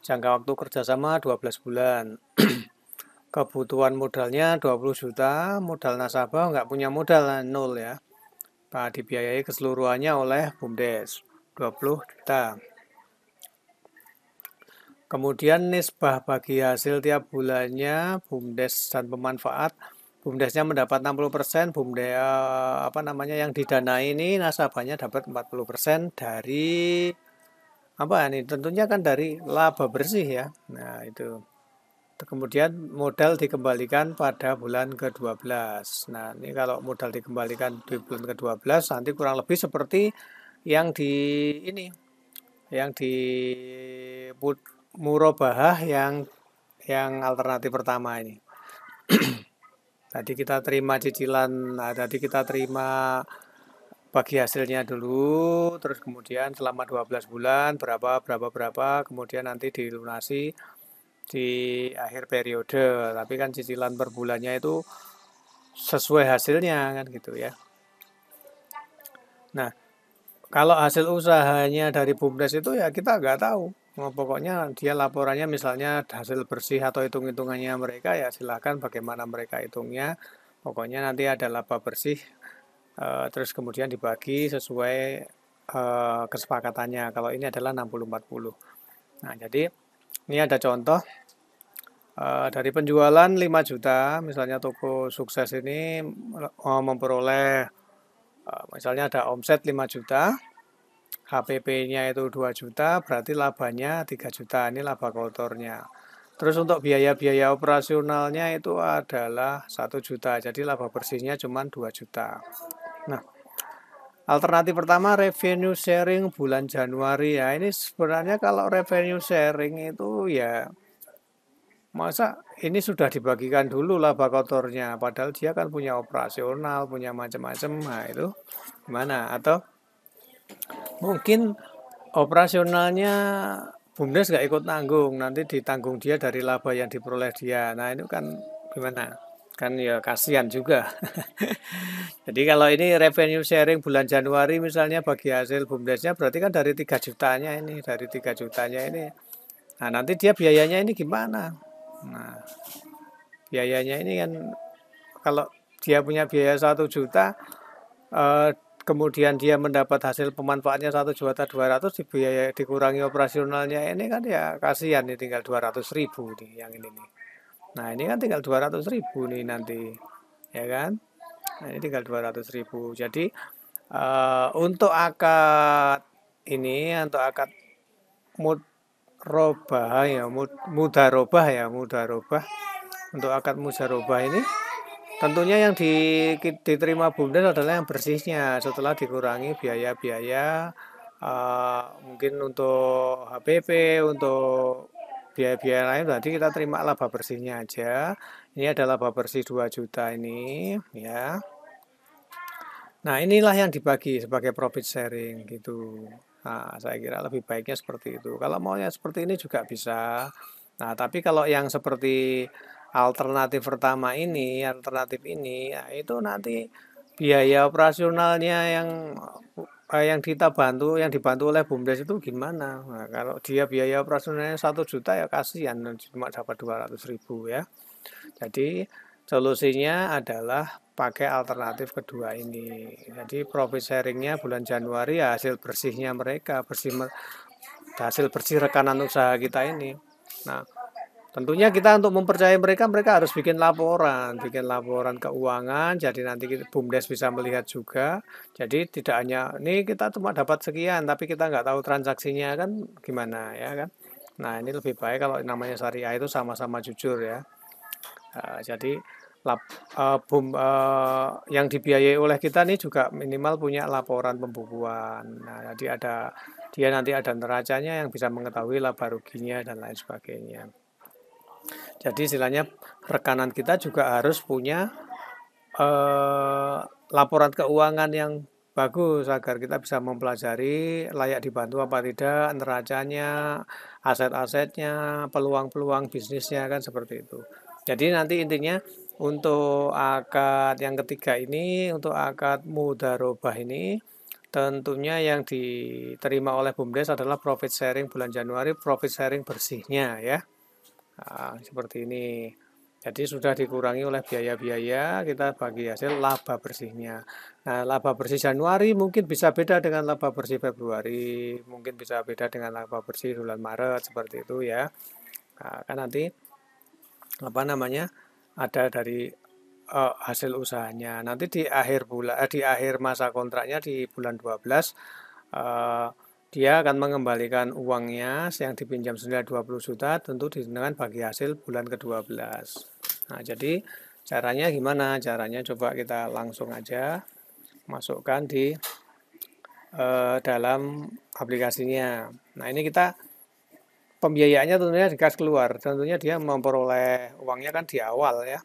Jangka waktu kerjasama 12 bulan. Kebutuhan modalnya 20 juta, modal nasabah nggak punya modal, nol ya. Pak dibiayai keseluruhannya oleh BUMDes 20 juta. Kemudian nisbah bagi hasil tiap bulannya BUMDes dan pemanfaat. BUMDesnya mendapat 60%, yang didanai ini nasabahnya dapat 40% dari apa ini? Tentunya kan dari laba bersih ya. Nah, itu. Kemudian modal dikembalikan pada bulan ke-12. Nah, ini kalau modal dikembalikan di bulan ke-12 nanti kurang lebih seperti yang di ini, yang di murabahah yang alternatif pertama ini. Tadi kita terima cicilan, tadi kita terima bagi hasilnya dulu, terus kemudian selama 12 bulan berapa, kemudian nanti dilunasi di akhir periode. Tapi kan cicilan per bulannya itu sesuai hasilnya kan gitu ya. Nah, kalau hasil usahanya dari BUMDes itu ya kita nggak tahu. Pokoknya dia laporannya misalnya hasil bersih atau hitung-hitungannya mereka ya silahkan bagaimana mereka hitungnya. Pokoknya nanti ada laba bersih, terus kemudian dibagi sesuai kesepakatannya. Kalau ini adalah 60-40. Nah, jadi ini ada contoh dari penjualan 5 juta, misalnya toko sukses ini memperoleh misalnya ada omset 5 juta, HPP-nya itu 2 juta, berarti labanya 3 juta, ini laba kotornya. Terus untuk biaya-biaya operasionalnya itu adalah 1 juta, jadi laba bersihnya cuma 2 juta. Nah, alternatif pertama revenue sharing bulan Januari ya, ini sebenarnya kalau revenue sharing itu ya masa ini sudah dibagikan dulu laba kotornya, padahal dia kan punya operasional, punya macam-macam, nah itu gimana? Atau mungkin operasionalnya BUMDes nggak ikut tanggung, nanti ditanggung dia dari laba yang diperoleh dia. Nah itu kan gimana? Kan ya kasihan juga. Jadi kalau ini revenue sharing bulan Januari misalnya bagi hasil BUMDesnya berarti kan dari 3 jutanya ini, dari 3 jutanya ini. Nah nanti dia biayanya ini gimana? Nah biayanya ini kan kalau dia punya biaya 1 juta, kemudian dia mendapat hasil pemanfaatnya 1 juta 200 dibiaya dikurangi operasionalnya ini kan ya kasihan nih tinggal 200.000 nih yang ini nih. Nah ini kan tinggal 200.000 nih nanti ya kan. Nah ini tinggal 200.000. Jadi untuk akad ini untuk akad mudharobah ya mudharobah untuk akad mudharobah ini tentunya yang diterima BUMDes adalah yang bersihnya setelah dikurangi biaya-biaya mungkin untuk HPP, untuk biaya-biaya lain berarti kita terima laba bersihnya aja. Ini adalah laba bersih 2 juta ini ya. Nah, inilah yang dibagi sebagai profit sharing gitu. Nah, saya kira lebih baiknya seperti itu. Kalau maunya seperti ini juga bisa. Nah, tapi kalau yang seperti alternatif ini, ya itu nanti biaya operasionalnya yang dibantu oleh BUMDes itu gimana? Nah, kalau dia biaya operasionalnya 1 juta ya kasihan cuma dapat 200.000 ya. Jadi solusinya adalah pakai alternatif kedua ini. Jadi profit sharingnya bulan Januari ya hasil bersihnya mereka, hasil bersih rekanan usaha kita ini. Nah, tentunya kita untuk mempercayai mereka, mereka harus bikin laporan keuangan. Jadi nanti BUMDes bisa melihat juga. Jadi tidak hanya ini kita cuma dapat sekian, tapi kita nggak tahu transaksinya kan gimana ya kan. Nah ini lebih baik kalau namanya syariah itu sama-sama jujur ya. Jadi yang dibiayai oleh kita nih juga minimal punya laporan pembukuan. Nah, jadi dia nanti ada neracanya yang bisa mengetahui laba ruginya dan lain sebagainya. Jadi istilahnya rekanan kita juga harus punya laporan keuangan yang bagus agar kita bisa mempelajari layak dibantu apa tidak, neracanya, aset-asetnya, peluang-peluang bisnisnya kan seperti itu. Jadi nanti intinya untuk akad yang ketiga ini, untuk akad mudharobah ini tentunya yang diterima oleh BUMDes adalah profit sharing bulan Januari, profit sharing bersihnya ya. Nah, seperti ini. Jadi sudah dikurangi oleh biaya-biaya, kita bagi hasil laba bersihnya. Nah, laba bersih Januari mungkin bisa beda dengan laba bersih Februari, mungkin bisa beda dengan laba bersih bulan Maret, seperti itu ya. Nah, kan nanti apa namanya ada dari hasil usahanya. Nanti di akhir bulan, di akhir masa kontraknya di bulan 12, eh, dia akan mengembalikan uangnya yang dipinjam senilai 20 juta tentu dengan bagi hasil bulan ke-12. Nah, jadi caranya gimana? Caranya coba kita langsung aja masukkan di dalam aplikasinya. Nah, ini kita pembiayaannya tentunya di kas keluar. Tentunya dia memperoleh uangnya kan di awal ya.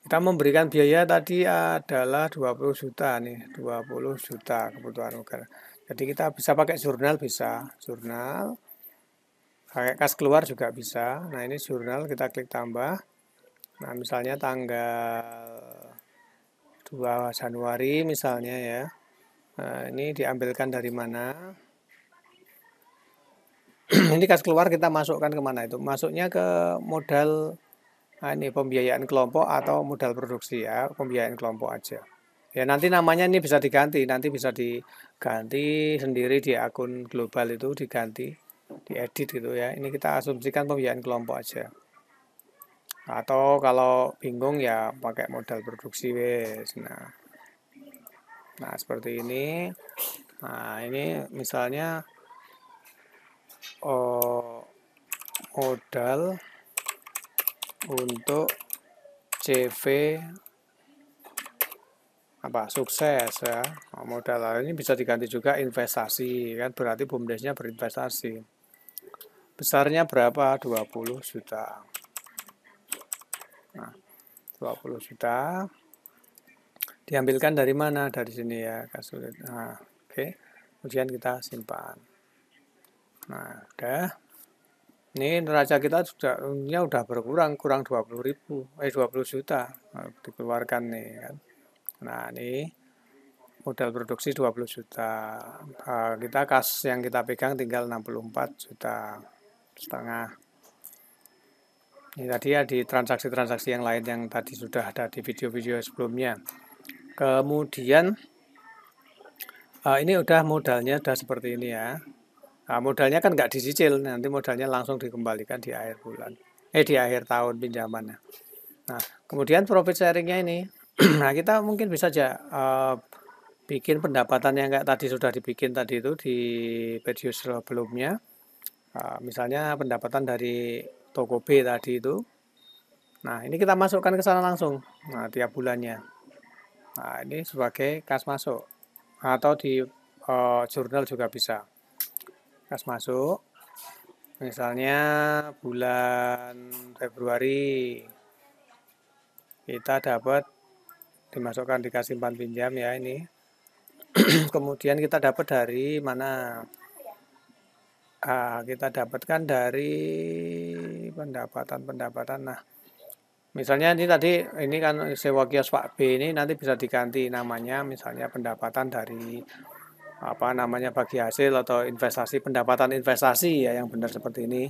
Kita memberikan biaya tadi adalah 20 juta nih, 20 juta kebutuhan negara. Jadi kita bisa pakai jurnal, bisa. Jurnal, pakai kas keluar juga bisa. Nah, ini jurnal, kita klik tambah. Nah, misalnya tanggal 2 Januari misalnya ya. Nah, ini diambilkan dari mana? Ini kas keluar kita masukkan kemana itu? Masuknya ke modal. Nah, ini pembiayaan kelompok atau modal produksi ya, pembiayaan kelompok aja. Ya nanti namanya ini bisa diganti, nanti bisa diganti sendiri di akun global itu diganti, diedit gitu ya. Ini kita asumsikan pembiayaan kelompok aja. Atau kalau bingung ya pakai modal produksi wes. Nah seperti ini. Nah ini misalnya modal untuk CV sukses ya. Modal ini bisa diganti juga investasi kan, berarti BUMDesnya berinvestasi. Besarnya berapa? 20 juta. Nah, 20 juta diambilkan dari mana? Dari sini ya, Kasulit. Nah, oke. Kemudian kita simpan. Nah, udah. Ini neraca kita udah berkurang, kurang 20 juta dikeluarkan nih kan. Nah, ini modal produksi 20 juta. Kita kas yang kita pegang tinggal 64 juta setengah. Ini tadi ya di transaksi-transaksi yang lain yang tadi sudah ada di video-video sebelumnya. Kemudian ini udah modalnya udah seperti ini ya. Nah, modalnya kan nggak dicicil, nanti modalnya langsung dikembalikan di akhir bulan. Di akhir tahun pinjamannya. Nah, kemudian profit sharingnya ini. Nah, kita mungkin bisa aja bikin pendapatan yang kayak tadi sudah dibikin tadi itu di video sebelumnya. Misalnya pendapatan dari toko B tadi itu. Nah, ini kita masukkan ke sana langsung. Nah, tiap bulannya. Nah, ini sebagai kas masuk. Atau di jurnal juga bisa. Kas masuk. Misalnya bulan Februari kita dapat dimasukkan di kas simpan pinjam ya ini. Kemudian kita dapat dari mana? Kita dapatkan dari pendapatan. Nah, misalnya ini tadi ini kan sewa kios Pak B ini nanti bisa diganti namanya misalnya pendapatan dari bagi hasil atau investasi, pendapatan investasi ya yang benar seperti ini.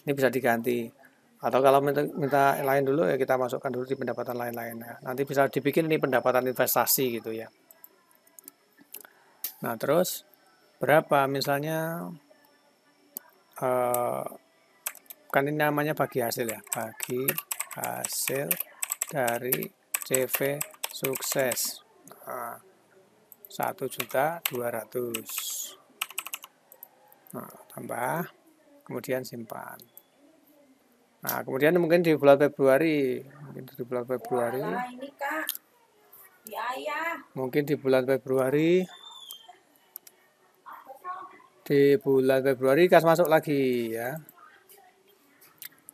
Ini bisa diganti. Atau kalau minta lain dulu ya kita masukkan dulu di pendapatan lain-lain ya. Nanti bisa dibikin ini pendapatan investasi gitu ya. Nah, terus berapa misalnya kan ini namanya bagi hasil ya. Bagi hasil dari CV sukses. 1.200.000. Nah, tambah, kemudian simpan. Nah, kemudian mungkin di bulan Februari, mungkin di bulan Februari kas masuk lagi ya.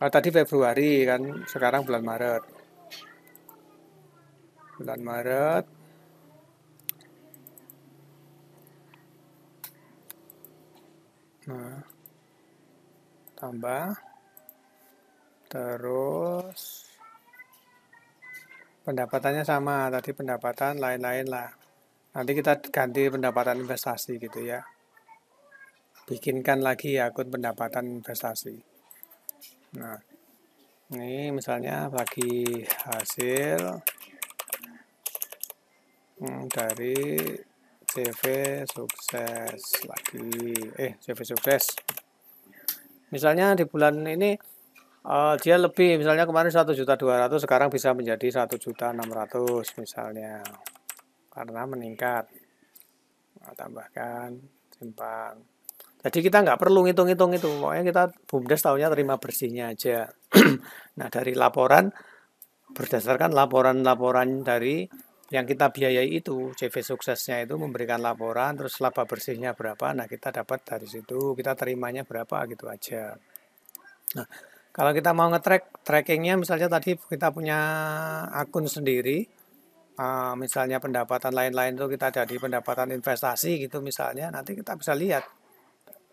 Tadi Februari kan, sekarang bulan Maret. Nah, tambah. Terus pendapatannya sama, tadi pendapatan lain-lain lah. Nanti kita ganti pendapatan investasi gitu ya. Bikinkan lagi akun pendapatan investasi. Nah, ini misalnya bagi hasil dari CV sukses lagi. CV sukses. Misalnya di bulan ini dia lebih, misalnya kemarin 1.200.000, sekarang bisa menjadi 1.600.000 misalnya, karena meningkat. Nah, tambahkan, simpan. Jadi kita nggak perlu ngitung-ngitung itu, pokoknya kita BUMDes tahunya terima bersihnya aja. Nah, dari laporan, berdasarkan laporan-laporan dari yang kita biayai itu, CV suksesnya itu memberikan laporan, terus laba bersihnya berapa, nah kita dapat dari situ, kita terimanya berapa, gitu aja. Nah, kalau kita mau trackingnya, misalnya tadi kita punya akun sendiri, misalnya pendapatan lain-lain itu kita ada di pendapatan investasi gitu misalnya, nanti kita bisa lihat.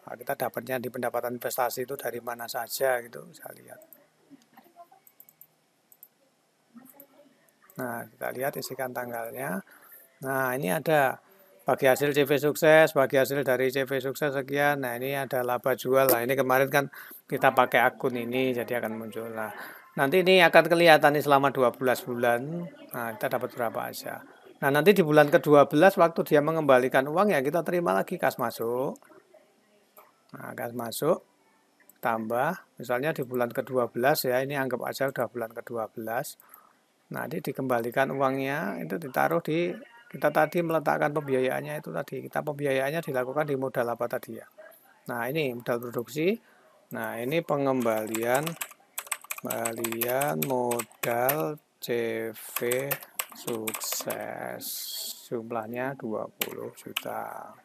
Nah, kita dapatnya di pendapatan investasi itu dari mana saja gitu, bisa lihat. Nah, kita lihat isikan tanggalnya. Nah, ini ada bagi hasil CV sukses, bagi hasil dari CV sukses sekian. Nah, ini ada laba jual. Nah, ini kemarin kan kita pakai akun ini, jadi akan muncul. Nah, nanti ini akan kelihatan nih selama 12 bulan. Nah, kita dapat berapa aja. Nah, nanti di bulan ke-12 waktu dia mengembalikan uang ya kita terima lagi kas masuk. Nah, kas masuk tambah, misalnya di bulan ke-12 ya, ini anggap aja udah bulan ke-12. Nanti dikembalikan uangnya, itu ditaruh di, kita tadi meletakkan pembiayaannya itu tadi, kita pembiayaannya dilakukan di modal apa tadi ya. Nah, ini modal produksi. Nah, ini pengembalian modal CV sukses. Jumlahnya 20 juta.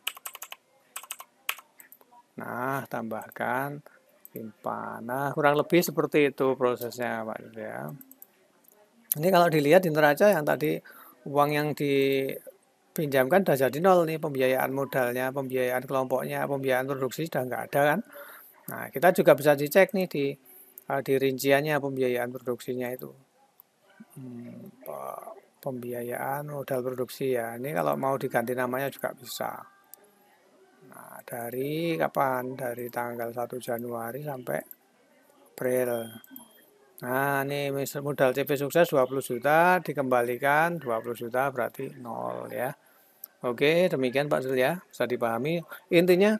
Nah, tambahkan simpan. Nah, kurang lebih seperti itu prosesnya, Pak ya. Ini kalau dilihat di neraca yang tadi uang yang dipinjamkan sudah jadi nol nih, pembiayaan modalnya, pembiayaan kelompoknya, pembiayaan produksi sudah nggak ada kan. Nah, kita juga bisa dicek nih di rinciannya pembiayaan produksinya itu. Pembiayaan modal produksi ya. Ini kalau mau diganti namanya juga bisa. Nah, dari kapan? Dari tanggal 1 Januari sampai April. Nah, ini modal CV sukses 20 juta, dikembalikan 20 juta berarti 0 ya. Oke, demikian Pak Zul ya, bisa dipahami. Intinya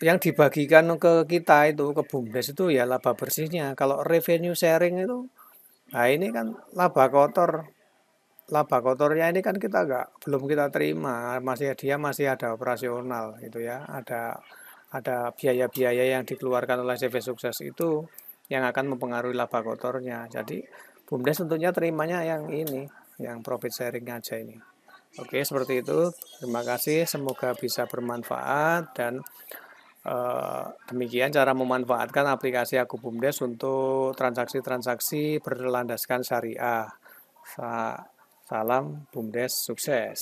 yang dibagikan ke kita itu, ke BUMDes itu ya laba bersihnya. Kalau revenue sharing itu, nah ini kan laba kotor. Laba kotornya ini kan kita belum kita terima, dia masih ada operasional gitu ya. Ada biaya-biaya yang dikeluarkan oleh CV sukses itu yang akan mempengaruhi laba kotornya. Jadi BUMDes tentunya terimanya yang ini, yang profit sharing aja ini. Oke, seperti itu. Terima kasih, semoga bisa bermanfaat dan demikian cara memanfaatkan aplikasi Aku BUMDes untuk transaksi-transaksi berlandaskan syariah. Salam BUMDes sukses.